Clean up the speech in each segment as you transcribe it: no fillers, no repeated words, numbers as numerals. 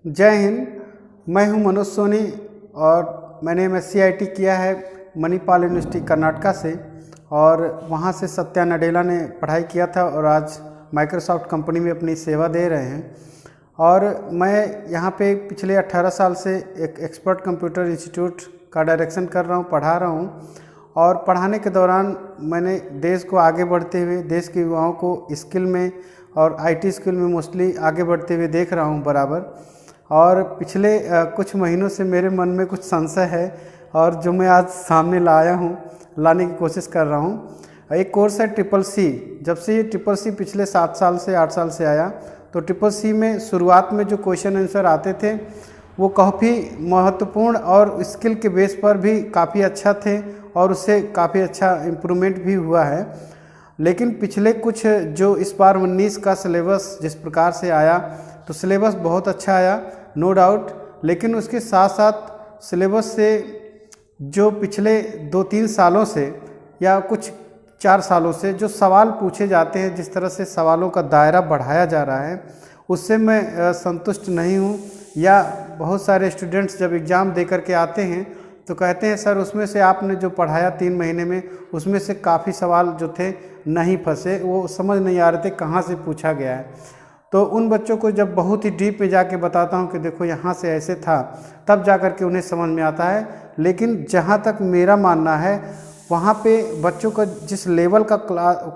जय हिंद। मैं हूं मनोज सोनी और मैंने MSc IT किया है मणिपाल यूनिवर्सिटी कर्नाटका से, और वहां से सत्या नडेला ने पढ़ाई किया था और आज माइक्रोसॉफ्ट कंपनी में अपनी सेवा दे रहे हैं। और मैं यहां पे पिछले 18 साल से एक एक्सपर्ट कंप्यूटर इंस्टीट्यूट का डायरेक्शन कर रहा हूं, पढ़ा रहा हूं। और पढ़ाने के दौरान मैंने देश को आगे बढ़ते हुए, देश के युवाओं को स्किल में और IT स्किल में मोस्टली आगे बढ़ते हुए देख रहा हूं बराबर। और पिछले कुछ महीनों से मेरे मन में कुछ संशय है और जो मैं आज सामने लाने की कोशिश कर रहा हूँ। एक कोर्स है CCC। जब से ये CCC पिछले 7 साल से 8 साल से आया, तो CCC में शुरुआत में जो क्वेश्चन आंसर आते थे वो काफ़ी महत्वपूर्ण और स्किल के बेस पर भी काफ़ी अच्छा थे और उससे काफ़ी अच्छा इम्प्रूवमेंट भी हुआ है। लेकिन पिछले कुछ जो इस बार 19 का सिलेबस जिस प्रकार से आया, तो सिलेबस बहुत अच्छा आया, नो डाउट। लेकिन उसके साथ साथ सिलेबस से जो पिछले 2-3 सालों से या कुछ 4 सालों से जो सवाल पूछे जाते हैं, जिस तरह से सवालों का दायरा बढ़ाया जा रहा है, उससे मैं संतुष्ट नहीं हूँ। या बहुत सारे स्टूडेंट्स जब एग्ज़ाम दे कर के आते हैं तो कहते हैं सर उसमें से आपने जो पढ़ाया 3 महीने में, उसमें से काफ़ी सवाल जो थे नहीं फंसे, वो समझ नहीं आ रहे थे कहाँ से पूछा गया है। तो उन बच्चों को जब बहुत ही डीप में जाके बताता हूँ कि देखो यहाँ से ऐसे था, तब जा कर के उन्हें समझ में आता है। लेकिन जहाँ तक मेरा मानना है, वहाँ पे बच्चों का जिस लेवल का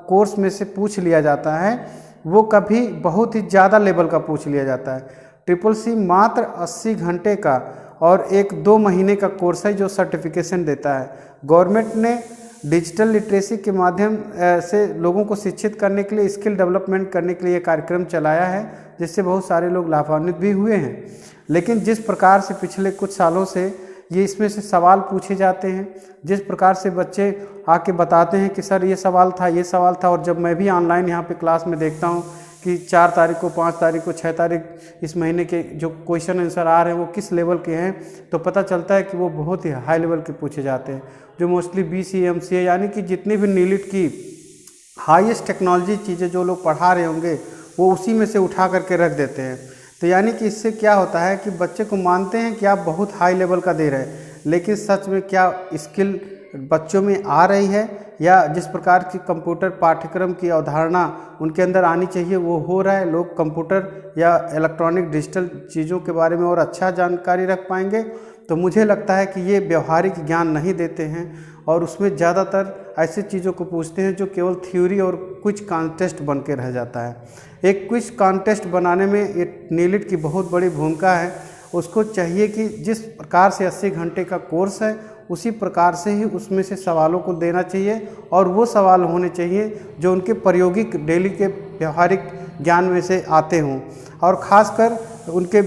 कोर्स में से पूछ लिया जाता है, वो कभी बहुत ही ज़्यादा लेवल का पूछ लिया जाता है। CCC मात्र 80 घंटे का और 1-2 महीने का कोर्स है जो सर्टिफिकेशन देता है। गवर्नमेंट ने डिजिटल लिटरेसी के माध्यम से लोगों को शिक्षित करने के लिए, स्किल डेवलपमेंट करने के लिए कार्यक्रम चलाया है, जिससे बहुत सारे लोग लाभान्वित भी हुए हैं। लेकिन जिस प्रकार से पिछले कुछ सालों से ये इसमें से सवाल पूछे जाते हैं, जिस प्रकार से बच्चे आके बताते हैं कि सर ये सवाल था, ये सवाल था, और जब मैं भी ऑनलाइन यहाँ पे क्लास में देखता हूँ कि 4 तारीख को, 5 तारीख को, 6 तारीख इस महीने के जो क्वेश्चन आंसर आ रहे हैं वो किस लेवल के हैं, तो पता चलता है कि वो बहुत ही हाई लेवल के पूछे जाते हैं, जो मोस्टली BCA MCA यानी कि जितनी भी नीलिट की हाईएस्ट टेक्नोलॉजी चीज़ें जो लोग पढ़ा रहे होंगे वो उसी में से उठा करके रख देते हैं। तो यानी कि इससे क्या होता है कि बच्चे को मानते हैं कि आप बहुत हाई लेवल का दे रहे हैं, लेकिन सच में क्या स्किल बच्चों में आ रही है, या जिस प्रकार की कंप्यूटर पाठ्यक्रम की अवधारणा उनके अंदर आनी चाहिए वो हो रहा है। लोग कंप्यूटर या इलेक्ट्रॉनिक डिजिटल चीज़ों के बारे में और अच्छा जानकारी रख पाएंगे। तो मुझे लगता है कि ये व्यवहारिक ज्ञान नहीं देते हैं और उसमें ज़्यादातर ऐसी चीज़ों को पूछते हैं जो केवल थ्योरी और क्विज कॉन्टेस्ट बन के रह जाता है। एक क्विज कॉन्टेस्ट बनाने में ये नीलिट की बहुत बड़ी भूमिका है। उसको चाहिए कि जिस प्रकार से 80 घंटे का कोर्स है, उसी प्रकार से ही उसमें से सवालों को देना चाहिए, और वो सवाल होने चाहिए जो उनके प्रायोगिक डेली के व्यवहारिक ज्ञान में से आते हों, और ख़ासकर उनके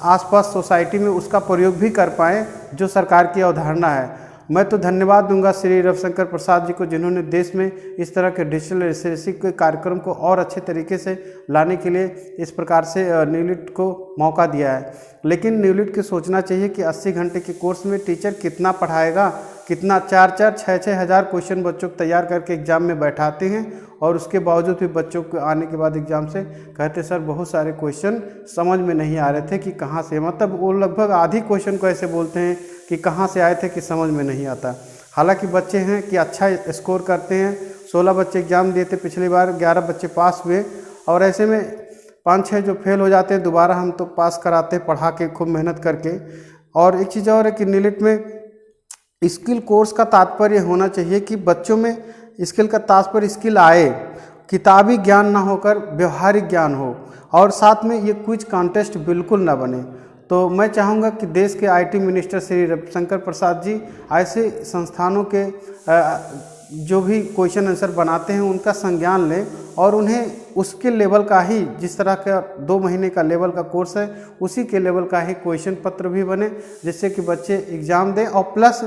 आसपास सोसाइटी में उसका प्रयोग भी कर पाएँ जो सरकार की अवधारणा है। मैं तो धन्यवाद दूंगा श्री रविशंकर प्रसाद जी को, जिन्होंने देश में इस तरह के डिजिटल लिटरेसी के कार्यक्रम को और अच्छे तरीके से लाने के लिए इस प्रकार से नीलिट को मौका दिया है। लेकिन नीलिट को सोचना चाहिए कि 80 घंटे के कोर्स में टीचर कितना पढ़ाएगा, कितना 4-4, 6-6 हज़ार क्वेश्चन बच्चों को तैयार करके एग्ज़ाम में बैठाते हैं, और उसके बावजूद भी बच्चों को आने के बाद एग्ज़ाम से कहते सर बहुत सारे क्वेश्चन समझ में नहीं आ रहे थे कि कहाँ से, मतलब वो लगभग आधी क्वेश्चन को ऐसे बोलते हैं कि कहाँ से आए थे कि समझ में नहीं आता। हालांकि बच्चे हैं कि अच्छा स्कोर करते हैं। 16 बच्चे एग्ज़ाम दिए थे पिछली बार, 11 बच्चे पास हुए, और ऐसे में 5-6 जो फेल हो जाते हैं दोबारा हम तो पास कराते हैं पढ़ा के, खूब मेहनत करके। और एक चीज़ और है कि नीलिट में स्किल कोर्स का तात्पर्य होना चाहिए कि बच्चों में स्किल का तात्पर्य स्किल आए, किताबी ज्ञान ना होकर व्यवहारिक ज्ञान हो, और साथ में ये क्विज कॉन्टेस्ट बिल्कुल ना बने। तो मैं चाहूँगा कि देश के IT मिनिस्टर श्री रविशंकर प्रसाद जी ऐसे संस्थानों के जो भी क्वेश्चन आंसर बनाते हैं उनका संज्ञान लें, और उन्हें उसके लेवल का ही, जिस तरह का 2 महीने का लेवल का कोर्स है उसी के लेवल का ही क्वेश्चन पत्र भी बने, जिससे कि बच्चे एग्ज़ाम दें, और प्लस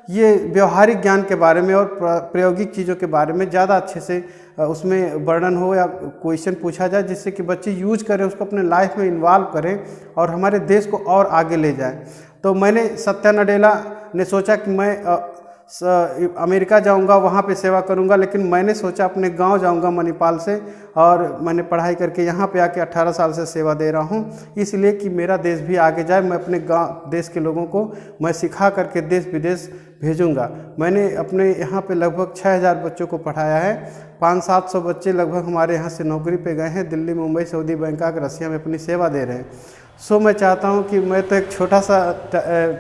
ये व्यवहारिक ज्ञान के बारे में और प्रायोगिक चीज़ों के बारे में ज़्यादा अच्छे से उसमें वर्णन हो या क्वेश्चन पूछा जाए, जिससे कि बच्चे यूज करें, उसको अपने लाइफ में इन्वॉल्व करें और हमारे देश को और आगे ले जाएं। तो मैंने सत्या नडेला ने सोचा कि मैं अमेरिका जाऊंगा, वहाँ पे सेवा करूंगा, लेकिन मैंने सोचा अपने गांव जाऊंगा मणिपाल से, और मैंने पढ़ाई करके यहाँ पे आके 18 साल से सेवा दे रहा हूँ, इसलिए कि मेरा देश भी आगे जाए। मैं अपने गांव देश के लोगों को मैं सिखा करके देश विदेश भेजूंगा। मैंने अपने यहाँ पे लगभग 6000 बच्चों को पढ़ाया है। 500-700 बच्चे लगभग हमारे यहाँ से नौकरी पे गए हैं, दिल्ली, मुंबई, सऊदी, बैंकॉक, रसिया में अपनी सेवा दे रहे हैं। सो मैं चाहता हूँ कि मैं तो एक छोटा सा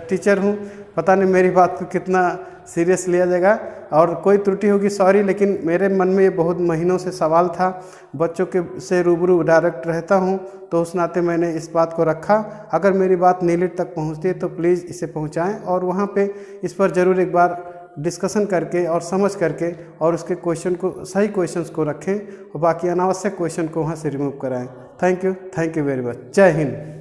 टीचर हूँ, पता नहीं मेरी बात को कितना सीरियस लिया जाएगा, और कोई त्रुटि होगी सॉरी, लेकिन मेरे मन में ये बहुत महीनों से सवाल था। बच्चों के से रूबरू डायरेक्ट रहता हूँ, तो उस नाते मैंने इस बात को रखा। अगर मेरी बात नीलिट तक पहुँचती है तो प्लीज़ इसे पहुँचाएँ, और वहाँ पे इस पर ज़रूर एक बार डिस्कशन करके और समझ करके और उसके क्वेश्चन को, सही क्वेश्चंस को रखें, और बाकी अनावश्यक क्वेश्चन को वहाँ से रिमूव कराएं। Thank you very much. जय हिंद।